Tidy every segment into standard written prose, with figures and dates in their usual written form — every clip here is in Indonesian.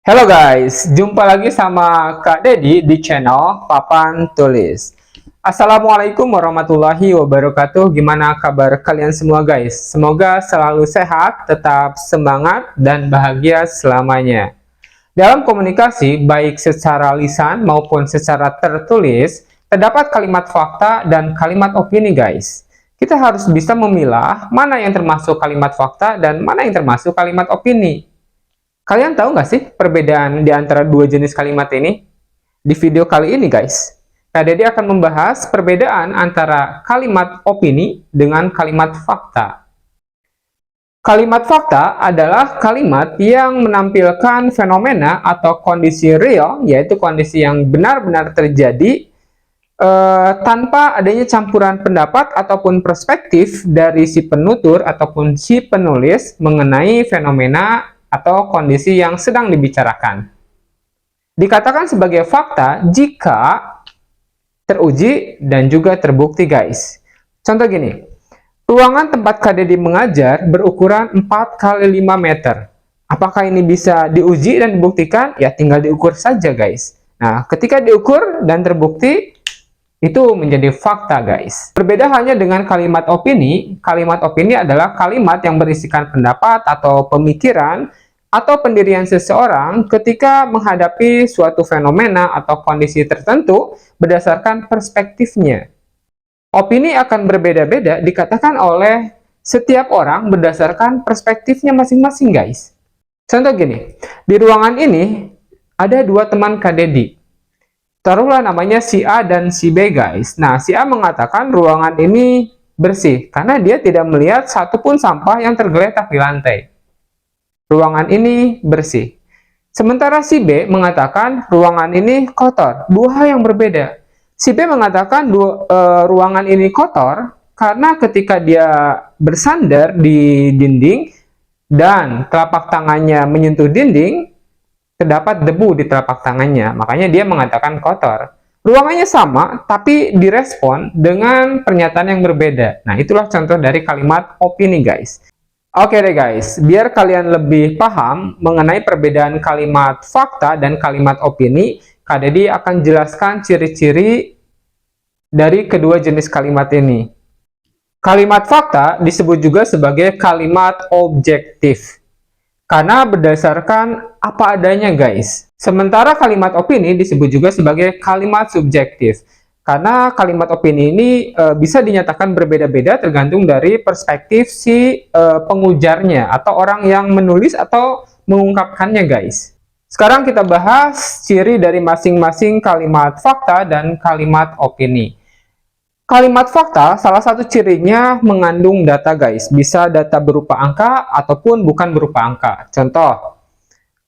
Halo guys, jumpa lagi sama Kak Dedi di channel Papan Tulis. Assalamualaikum warahmatullahi wabarakatuh. Gimana kabar kalian semua guys? Semoga selalu sehat, tetap semangat, dan bahagia selamanya. Dalam komunikasi, baik secara lisan maupun secara tertulis, terdapat kalimat fakta dan kalimat opini guys. Kita harus bisa memilah mana yang termasuk kalimat fakta dan mana yang termasuk kalimat opini. Kalian tahu nggak sih perbedaan di antara dua jenis kalimat ini? Di video kali ini guys, Kak Dede akan membahas perbedaan antara kalimat opini dengan kalimat fakta. Kalimat fakta adalah kalimat yang menampilkan fenomena atau kondisi real, yaitu kondisi yang benar-benar terjadi tanpa adanya campuran pendapat ataupun perspektif dari si penutur ataupun si penulis mengenai fenomena atau kondisi yang sedang dibicarakan. Dikatakan sebagai fakta jika teruji dan juga terbukti guys. Contoh gini, ruangan tempat Kak Dedi mengajar berukuran 4 kali 5 meter. Apakah ini bisa diuji dan dibuktikan? Ya tinggal diukur saja guys. Nah, ketika diukur dan terbukti, itu menjadi fakta guys. Berbeda hanya dengan kalimat opini. Kalimat opini adalah kalimat yang berisikan pendapat atau pemikiran atau pendirian seseorang ketika menghadapi suatu fenomena atau kondisi tertentu berdasarkan perspektifnya. Opini akan berbeda-beda dikatakan oleh setiap orang berdasarkan perspektifnya masing-masing guys. Contoh gini, di ruangan ini ada dua teman Kak Dedi. Taruhlah namanya si A dan si B guys. Nah, si A mengatakan ruangan ini bersih karena dia tidak melihat satupun sampah yang tergeletak di lantai. Ruangan ini bersih. Sementara si B mengatakan ruangan ini kotor. Dua hal yang berbeda. Si B mengatakan ruangan ini kotor karena ketika dia bersandar di dinding dan telapak tangannya menyentuh dinding, terdapat debu di telapak tangannya, makanya dia mengatakan kotor. Ruangannya sama, tapi direspon dengan pernyataan yang berbeda. Nah, itulah contoh dari kalimat opini, guys. Oke deh guys, biar kalian lebih paham mengenai perbedaan kalimat fakta dan kalimat opini, Kak Dedi akan jelaskan ciri-ciri dari kedua jenis kalimat ini. Kalimat fakta disebut juga sebagai kalimat objektif, karena berdasarkan apa adanya guys. Sementara kalimat opini disebut juga sebagai kalimat subjektif. Karena kalimat opini ini bisa dinyatakan berbeda-beda tergantung dari perspektif si pengujarnya atau orang yang menulis atau mengungkapkannya guys. Sekarang kita bahas ciri dari masing-masing kalimat fakta dan kalimat opini. Kalimat fakta, salah satu cirinya mengandung data guys. Bisa data berupa angka ataupun bukan berupa angka. Contoh,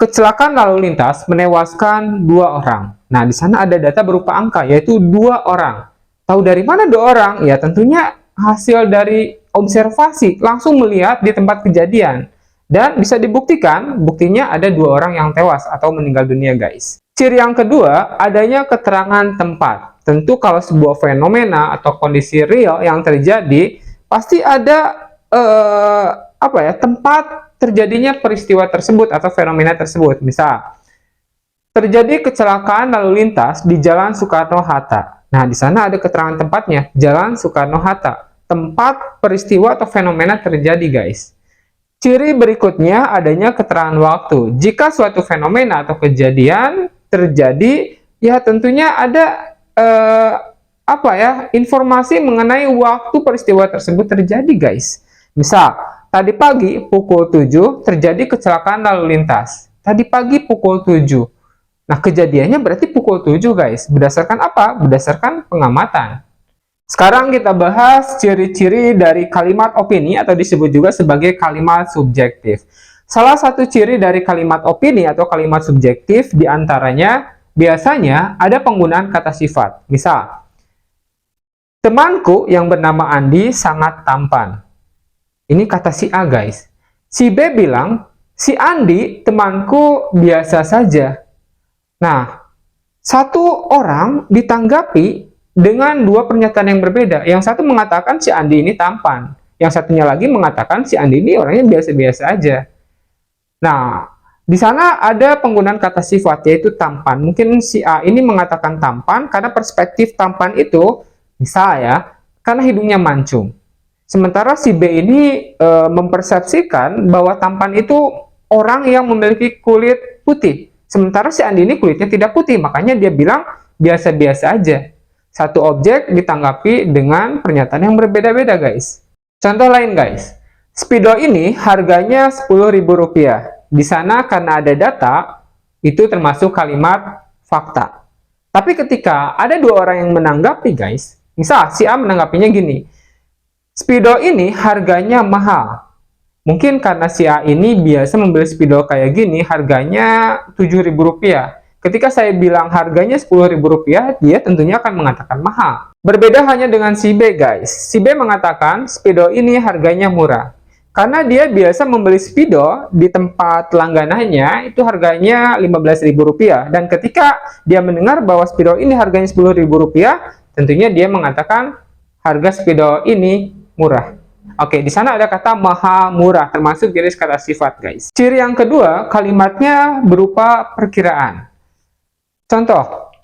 kecelakaan lalu lintas menewaskan 2 orang. Nah, di sana ada data berupa angka, yaitu 2 orang. Tahu dari mana 2 orang? Ya, tentunya hasil dari observasi, langsung melihat di tempat kejadian. Dan bisa dibuktikan, buktinya ada 2 orang yang tewas atau meninggal dunia guys. Ciri yang kedua, adanya keterangan tempat. Tentu kalau sebuah fenomena atau kondisi real yang terjadi, pasti ada tempat terjadinya peristiwa tersebut atau fenomena tersebut. Misal, terjadi kecelakaan lalu lintas di Jalan Soekarno-Hatta. Nah, di sana ada keterangan tempatnya, Jalan Soekarno-Hatta. Tempat peristiwa atau fenomena terjadi, guys. Ciri berikutnya adanya keterangan waktu. Jika suatu fenomena atau kejadian terjadi, ya tentunya ada informasi mengenai waktu peristiwa tersebut terjadi, guys. Misal, tadi pagi pukul 7 terjadi kecelakaan lalu lintas. Tadi pagi pukul 7. Nah, kejadiannya berarti pukul 7, guys. Berdasarkan apa? Berdasarkan pengamatan. Sekarang kita bahas ciri-ciri dari kalimat opini atau disebut juga sebagai kalimat subjektif. Salah satu ciri dari kalimat opini atau kalimat subjektif diantaranya biasanya ada penggunaan kata sifat. Misal, temanku yang bernama Andi sangat tampan. Ini kata si A guys. Si B bilang, si Andi temanku biasa saja. Nah, satu orang ditanggapi dengan 2 pernyataan yang berbeda. Yang satu mengatakan si Andi ini tampan. Yang satunya lagi mengatakan si Andi ini orangnya biasa-biasa aja. Nah, Di sana ada penggunaan kata sifat, yaitu tampan. Mungkin si A ini mengatakan tampan karena perspektif tampan itu, misal ya, karena hidungnya mancung. Sementara si B ini mempersepsikan bahwa tampan itu orang yang memiliki kulit putih. Sementara si Andi ini kulitnya tidak putih, makanya dia bilang biasa-biasa aja. Satu objek ditanggapi dengan pernyataan yang berbeda-beda, guys. Contoh lain, guys. Speedo ini harganya Rp10.000. Di sana karena ada data, itu termasuk kalimat fakta. Tapi ketika ada dua orang yang menanggapi, guys, misal si A menanggapinya gini, Speedo ini harganya mahal. Mungkin karena si A ini biasa membeli Speedo kayak gini, harganya Rp7.000. Ketika saya bilang harganya Rp10.000, dia tentunya akan mengatakan mahal. Berbeda hanya dengan si B, guys. Si B mengatakan Speedo ini harganya murah. Karena dia biasa membeli Speedo di tempat langganannya, itu harganya Rp15.000. Dan ketika dia mendengar bahwa Speedo ini harganya Rp10.000, tentunya dia mengatakan harga Speedo ini murah. Oke, di sana ada kata mahal, murah, termasuk jenis kata sifat, guys. Ciri yang kedua, kalimatnya berupa perkiraan. Contoh,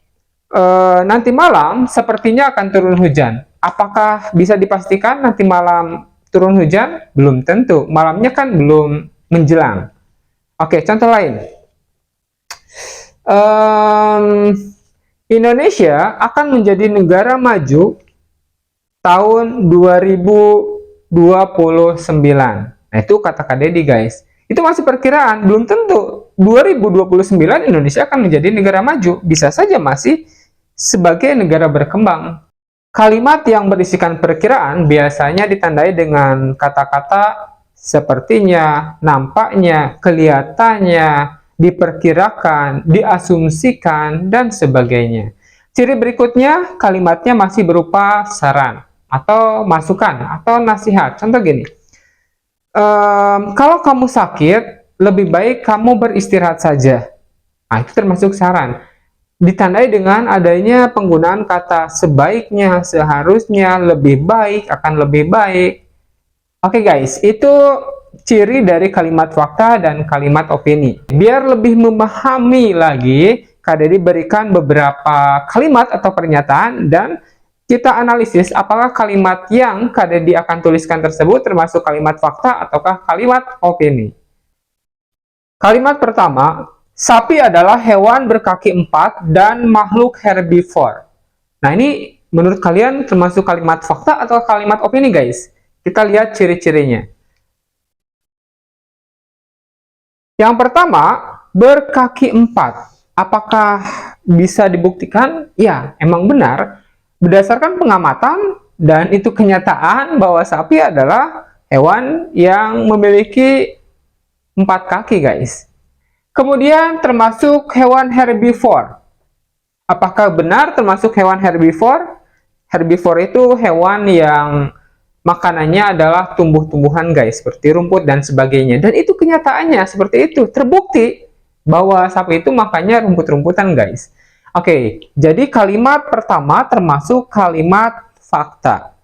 nanti malam sepertinya akan turun hujan. Apakah bisa dipastikan nanti malam turun hujan? Belum tentu. Malamnya kan belum menjelang. Oke, contoh lain. Indonesia akan menjadi negara maju tahun 2029. Nah, itu kata Kak Deddy, guys. Itu masih perkiraan, belum tentu 2029 Indonesia akan menjadi negara maju. Bisa saja masih sebagai negara berkembang. Kalimat yang berisikan perkiraan biasanya ditandai dengan kata-kata sepertinya, nampaknya, kelihatannya, diperkirakan, diasumsikan, dan sebagainya. Ciri berikutnya, kalimatnya masih berupa saran, atau masukan, atau nasihat. Contoh gini, kalau kamu sakit, lebih baik kamu beristirahat saja. Nah, itu termasuk saran. Ditandai dengan adanya penggunaan kata sebaiknya, seharusnya, lebih baik, akan lebih baik. Oke, guys, itu ciri dari kalimat fakta dan kalimat opini. Biar lebih memahami lagi, Kak Deddy berikan beberapa kalimat atau pernyataan dan kita analisis apakah kalimat yang Kak Deddy akan tuliskan tersebut termasuk kalimat fakta ataukah kalimat opini. Kalimat pertama, sapi adalah hewan berkaki 4 dan makhluk herbivore. Nah, ini menurut kalian termasuk kalimat fakta atau kalimat opini, guys? Kita lihat ciri-cirinya. Yang pertama, berkaki 4. Apakah bisa dibuktikan? Ya, emang benar. Berdasarkan pengamatan dan itu kenyataan bahwa sapi adalah hewan yang memiliki 4 kaki, guys. Kemudian termasuk hewan herbivore. Apakah benar termasuk hewan herbivore? Herbivore itu hewan yang makanannya adalah tumbuh-tumbuhan, guys, seperti rumput dan sebagainya. Dan itu kenyataannya seperti itu, terbukti bahwa sapi itu makannya rumput-rumputan, guys. Oke, jadi kalimat pertama termasuk kalimat fakta.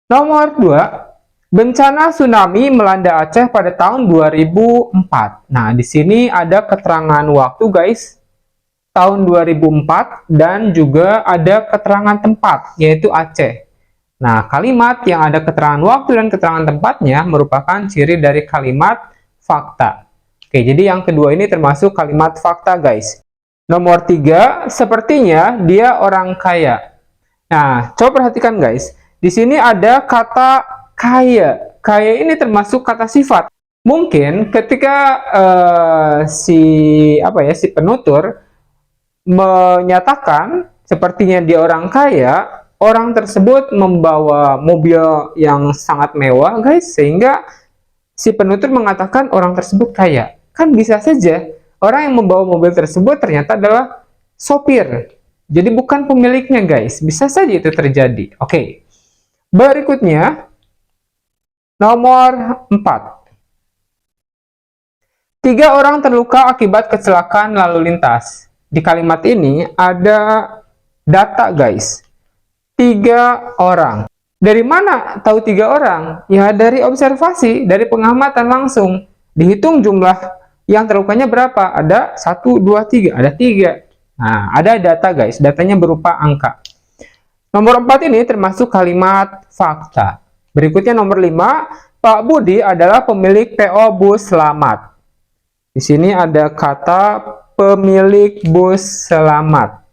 Nomor 2, bencana tsunami melanda Aceh pada tahun 2004. Nah, di sini ada keterangan waktu, guys, tahun 2004, dan juga ada keterangan tempat, yaitu Aceh. Nah, kalimat yang ada keterangan waktu dan keterangan tempatnya merupakan ciri dari kalimat fakta. Oke, jadi yang kedua ini termasuk kalimat fakta, guys. Nomor 3, sepertinya dia orang kaya. Nah, coba perhatikan, guys. Di sini ada kata kaya. Kaya ini termasuk kata sifat. Mungkin ketika si penutur menyatakan sepertinya dia orang kaya, orang tersebut membawa mobil yang sangat mewah, guys, sehingga si penutur mengatakan orang tersebut kaya. Kan bisa saja orang yang membawa mobil tersebut ternyata adalah sopir. Jadi bukan pemiliknya, guys. Bisa saja itu terjadi. Oke. Berikutnya, nomor 4. 3 orang terluka akibat kecelakaan lalu lintas. Di kalimat ini ada data, guys. 3 orang. Dari mana tahu 3 orang? Ya, dari observasi, dari pengamatan langsung. Dihitung jumlah yang terlukanya berapa? Ada 1, 2, 3. Ada 3. Nah, ada data guys. Datanya berupa angka. Nomor 4 ini termasuk kalimat fakta. Berikutnya nomor 5. Pak Budi adalah pemilik PO Bus Selamat. Di sini ada kata pemilik bus selamat.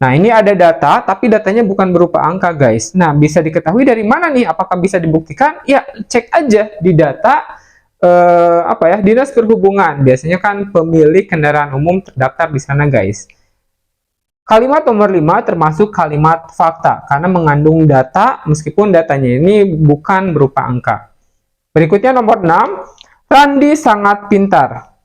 Nah, ini ada data, tapi datanya bukan berupa angka, guys. Nah, bisa diketahui dari mana nih? Apakah bisa dibuktikan? Ya, cek aja di data Dinas Perhubungan. Biasanya kan pemilik kendaraan umum terdaftar di sana, guys. Kalimat nomor 5 termasuk kalimat fakta, karena mengandung data, meskipun datanya ini bukan berupa angka. Berikutnya nomor 6, Randi sangat pintar.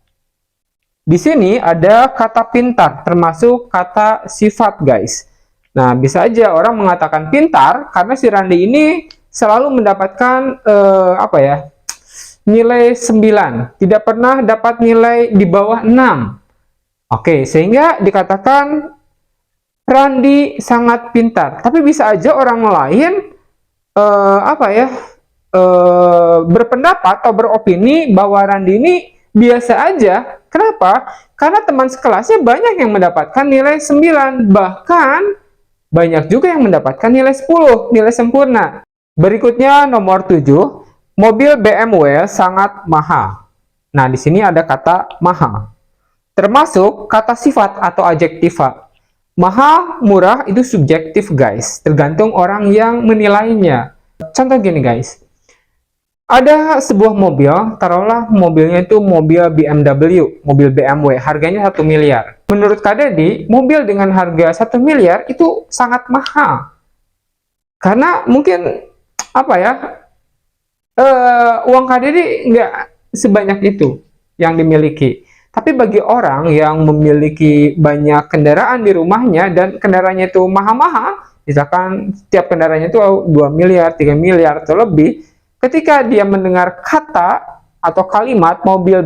Di sini ada kata pintar, termasuk kata sifat, guys. Nah, bisa aja orang mengatakan pintar karena si Randi ini selalu mendapatkan nilai 9, tidak pernah dapat nilai di bawah 6. Oke, sehingga dikatakan Randi sangat pintar. Tapi bisa aja orang lain berpendapat atau beropini bahwa Randi ini biasa aja. Kenapa? Karena teman sekelasnya banyak yang mendapatkan nilai 9, bahkan banyak juga yang mendapatkan nilai 10, nilai sempurna. Berikutnya nomor 7, mobil BMW sangat mahal. Nah, di sini ada kata mahal. Termasuk kata sifat atau adjektiva. Mahal, murah itu subjektif, guys. Tergantung orang yang menilainya. Contoh gini, guys. Ada sebuah mobil, taruhlah mobilnya itu mobil BMW, mobil BMW, harganya 1 miliar. Menurut Kak Dedi, mobil dengan harga 1 miliar itu sangat mahal. Karena mungkin, uang Kak Dedi nggak sebanyak itu yang dimiliki. Tapi bagi orang yang memiliki banyak kendaraan di rumahnya dan kendaraannya itu mahal-mahal, misalkan setiap kendaraannya itu 2 miliar, 3 miliar atau lebih, ketika dia mendengar kata atau kalimat mobil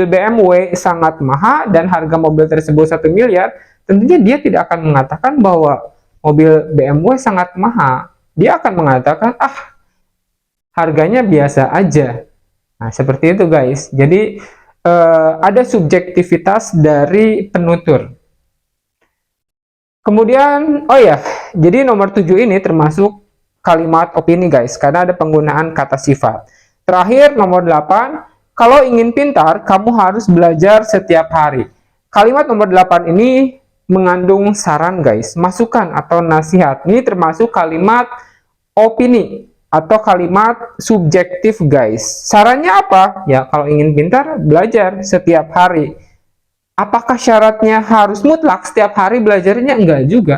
BMW sangat mahal dan harga mobil tersebut 1 miliar, tentunya dia tidak akan mengatakan bahwa mobil BMW sangat mahal. Dia akan mengatakan, harganya biasa aja. Nah, seperti itu, guys. Jadi, ada subjektivitas dari penutur. Kemudian, jadi nomor 7 ini termasuk kalimat opini, guys, karena ada penggunaan kata sifat. Terakhir, nomor 8, kalau ingin pintar, kamu harus belajar setiap hari. Kalimat nomor 8 ini mengandung saran, guys, masukan atau nasihat. Ini termasuk kalimat opini atau kalimat subjektif, guys. Sarannya apa? Ya, kalau ingin pintar, belajar setiap hari. Apakah syaratnya harus mutlak setiap hari belajarnya? Enggak juga.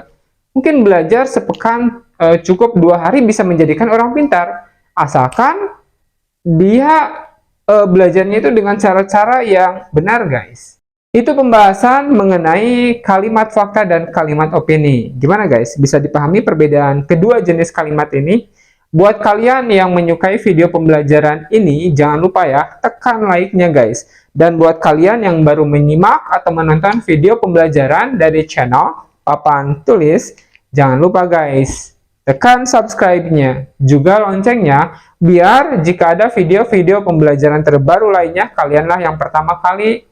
Mungkin belajar sepekan cukup 2 hari bisa menjadikan orang pintar, asalkan dia belajarnya itu dengan cara-cara yang benar, guys. Itu pembahasan mengenai kalimat fakta dan kalimat opini. Gimana, guys? Bisa dipahami perbedaan kedua jenis kalimat ini? Buat kalian yang menyukai video pembelajaran ini, jangan lupa ya, tekan like-nya, guys. Dan buat kalian yang baru menyimak atau menonton video pembelajaran dari channel Papan Tulis, jangan lupa, guys, tekan subscribe-nya, juga loncengnya, biar jika ada video-video pembelajaran terbaru lainnya, kalianlah yang pertama kali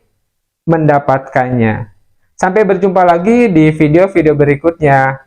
mendapatkannya. Sampai berjumpa lagi di video-video berikutnya.